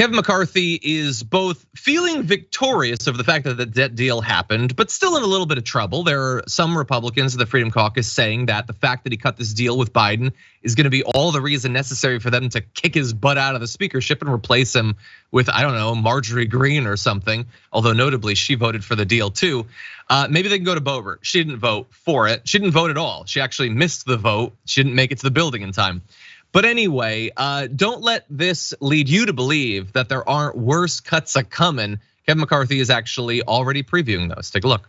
Kevin McCarthy is both feeling victorious over the fact that the debt deal happened, but still in a little bit of trouble. There are some Republicans of the Freedom Caucus saying that the fact that he cut this deal with Biden is going to be all the reason necessary for them to kick his butt out of the speakership and replace him with, I don't know, Marjorie Greene or something. Although notably, she voted for the deal too. Maybe they can go to Boebert. She didn't vote for it. She didn't vote at all. She actually missed the vote. She didn't make it to the building in time. But anyway, don't let this lead you to believe that there aren't worse cuts a coming. Kevin McCarthy is actually already previewing those. Take a look.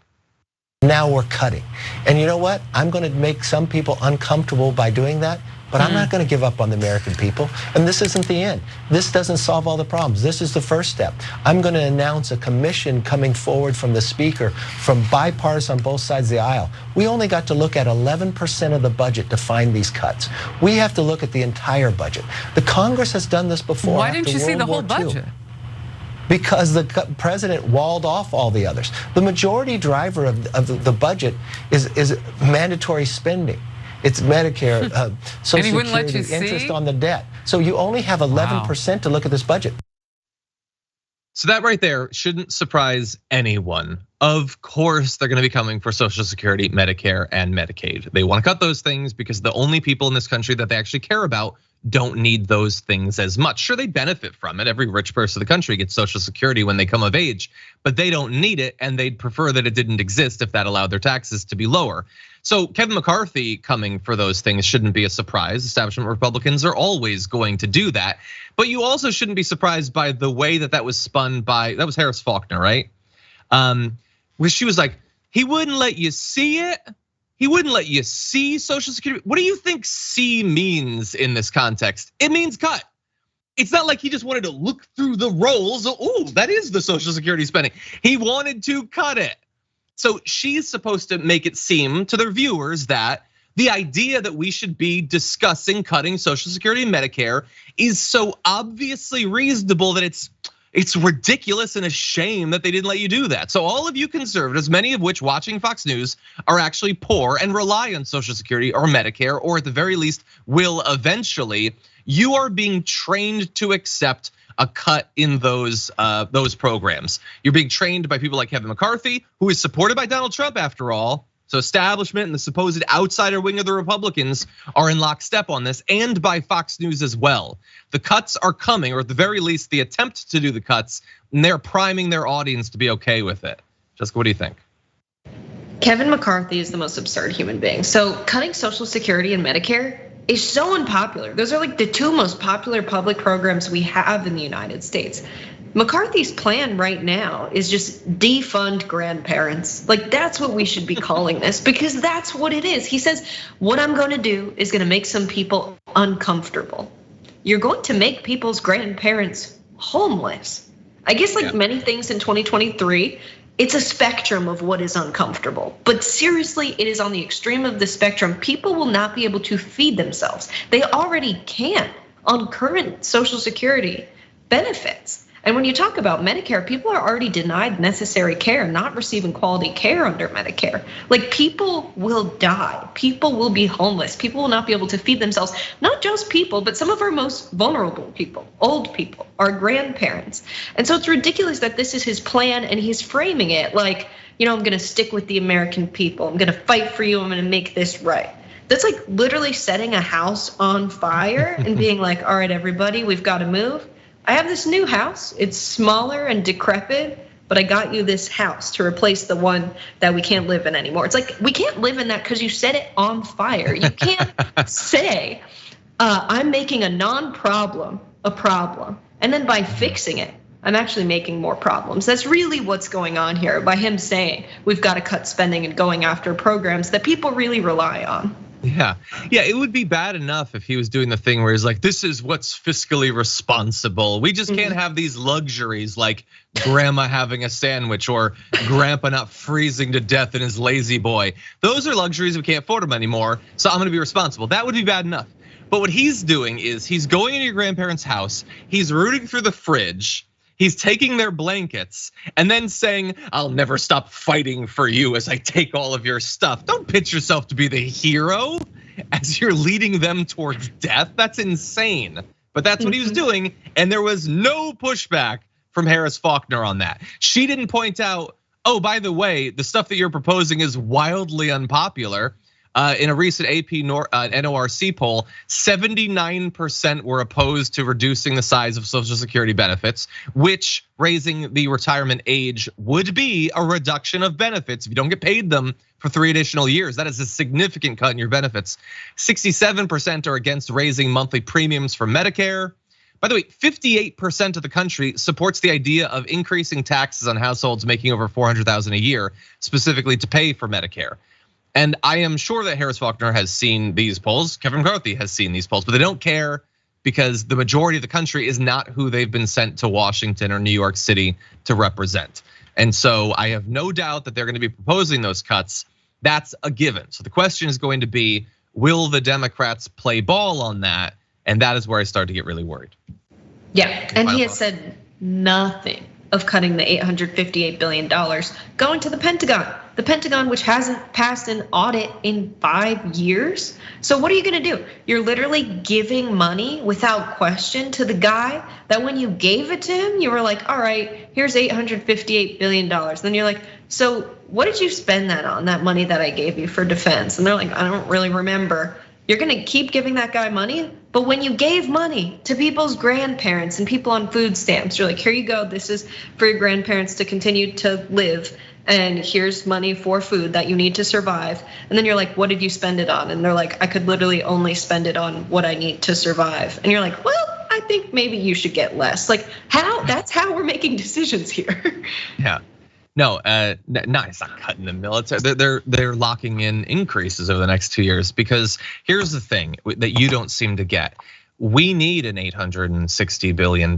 Now we're cutting. And you know what? I'm gonna make some people uncomfortable by doing that, but I'm not gonna give up on the American people. And this isn't the end. This doesn't solve all the problems. This is the first step. I'm gonna announce a commission coming forward from the speaker, from bipartisan on both sides of the aisle. We only got to look at 11% of the budget to find these cuts. We have to look at the entire budget. The Congress has done this before. Why didn't you see the whole budget? Because the president walled off all the others. The majority driver of the budget is mandatory spending. It's Medicare, Social Security, interest on the debt. So you only have 11% to look at this budget. So that right there shouldn't surprise anyone. Of course, they're gonna be coming for Social Security, Medicare, and Medicaid. They wanna cut those things because the only people in this country that they actually care about don't need those things as much. Sure, they benefit from it. Every rich person in the country gets Social Security when they come of age, but they don't need it, and they'd prefer that it didn't exist if that allowed their taxes to be lower. So Kevin McCarthy coming for those things shouldn't be a surprise. Establishment Republicans are always going to do that. But you also shouldn't be surprised by the way that that was spun by, that was Harris Faulkner, right? Where she was like, he wouldn't let you see it. He wouldn't let you see Social Security. What do you think see means in this context? It means cut. It's not like he just wanted to look through the rolls. Oh, that is the Social Security spending. He wanted to cut it. So she's supposed to make it seem to their viewers that the idea that we should be discussing cutting Social Security and Medicare is so obviously reasonable that it's ridiculous and a shame that they didn't let you do that. So all of you conservatives, many of which watching Fox News are actually poor and rely on Social Security or Medicare, or at the very least will eventually, you are being trained to accept a cut in those programs. You're being trained by people like Kevin McCarthy, who is supported by Donald Trump after all. So establishment and the supposed outsider wing of the Republicans are in lockstep on this, and by Fox News as well. The cuts are coming, or at the very least, the attempt to do the cuts, and they're priming their audience to be okay with it. Jessica, what do you think? Kevin McCarthy is the most absurd human being. So cutting Social Security and Medicare is so unpopular. Those are like the two most popular public programs we have in the United States. McCarthy's plan right now is just defund grandparents. Like that's what we should be calling this, because that's what it is. He says, what I'm gonna do is gonna make some people uncomfortable. You're going to make people's grandparents homeless. I guess like many things in 2023, it's a spectrum of what is uncomfortable. But seriously, it is on the extreme of the spectrum. People will not be able to feed themselves. They already can't on current Social Security benefits. And when you talk about Medicare, people are already denied necessary care, not receiving quality care under Medicare. Like people will die, people will be homeless, people will not be able to feed themselves. Not just people, but some of our most vulnerable people, old people, our grandparents. And so it's ridiculous that this is his plan and he's framing it like, I'm gonna stick with the American people. I'm gonna fight for you, I'm gonna make this right. That's like literally setting a house on fire and being like, all right, everybody, we've gotta move. I have this new house, it's smaller and decrepit, but I got you this house to replace the one that we can't live in anymore. It's like, we can't live in that because you set it on fire. You can't say, I'm making a non-problem a problem. And then by fixing it, I'm actually making more problems. That's really what's going on here by him saying, we've got to cut spending and going after programs that people really rely on. Yeah, it would be bad enough if he was doing the thing where he's like, this is what's fiscally responsible. We just can't have these luxuries like grandma having a sandwich or grandpa not freezing to death in his lazy boy. Those are luxuries we can't afford them anymore, so I'm gonna be responsible. That would be bad enough. But what he's doing is he's going into your grandparents' house, he's rooting through the fridge, he's taking their blankets and then saying, I'll never stop fighting for you as I take all of your stuff. Don't pitch yourself to be the hero as you're leading them towards death. That's insane. But that's what he was doing, and there was no pushback from Harris Faulkner on that. She didn't point out, oh, by the way, the stuff that you're proposing is wildly unpopular. In a recent AP NORC poll, 79% were opposed to reducing the size of Social Security benefits, which raising the retirement age would be a reduction of benefits if you don't get paid them for 3 additional years. That is a significant cut in your benefits. 67% are against raising monthly premiums for Medicare. By the way, 58% of the country supports the idea of increasing taxes on households making over $400,000 a year, specifically to pay for Medicare. And I am sure that Harris Faulkner has seen these polls. Kevin McCarthy has seen these polls, but they don't care because the majority of the country is not who they've been sent to Washington or New York City to represent. And so I have no doubt that they're going to be proposing those cuts. That's a given. So the question is going to be, will the Democrats play ball on that? And that is where I start to get really worried. Yeah, and he has said nothing of cutting the $858 billion going to the Pentagon, which hasn't passed an audit in 5 years. So what are you gonna do? You're literally giving money without question to the guy that when you gave it to him, you were like, all right, here's $858 billion. Then you're like, so what did you spend that on, that money that I gave you for defense? And they're like, I don't really remember. You're gonna keep giving that guy money? But when you gave money to people's grandparents and people on food stamps, you're like, here you go, this is for your grandparents to continue to live. And here's money for food that you need to survive. And then you're like, what did you spend it on? And they're like, I could literally only spend it on what I need to survive. And you're like, well, I think maybe you should get less. Like how, that's how we're making decisions here. Yeah. No, it's not cutting the military. They're locking in increases over the next 2 years because here's the thing that you don't seem to get. We need an $860 billion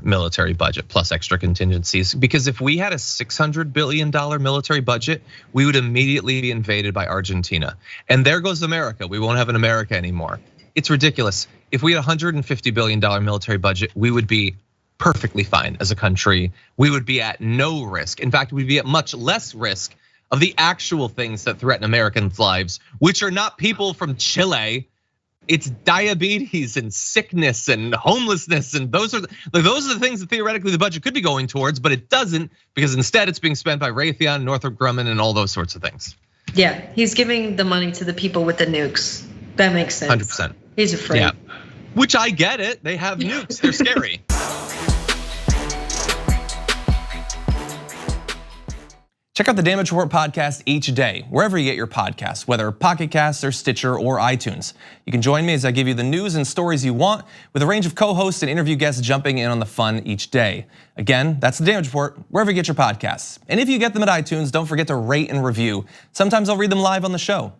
military budget plus extra contingencies because if we had a $600 billion military budget, we would immediately be invaded by Argentina. And there goes America. We won't have an America anymore. It's ridiculous. If we had a $150 billion military budget, we would be perfectly fine as a country. We would be at no risk. In fact, we'd be at much less risk of the actual things that threaten Americans' lives, which are not people from Chile. It's diabetes and sickness and homelessness, and those are the things that theoretically the budget could be going towards, but it doesn't because instead it's being spent by Raytheon, Northrop Grumman, and all those sorts of things. Yeah, he's giving the money to the people with the nukes. That makes sense. 100%. He's afraid. Yeah, which I get it. They have nukes. They're scary. Check out the Damage Report podcast each day, wherever you get your podcasts, whether Pocket Casts or Stitcher or iTunes. You can join me as I give you the news and stories you want with a range of co-hosts and interview guests jumping in on the fun each day. Again, that's the Damage Report, wherever you get your podcasts. And if you get them at iTunes, don't forget to rate and review. Sometimes I'll read them live on the show.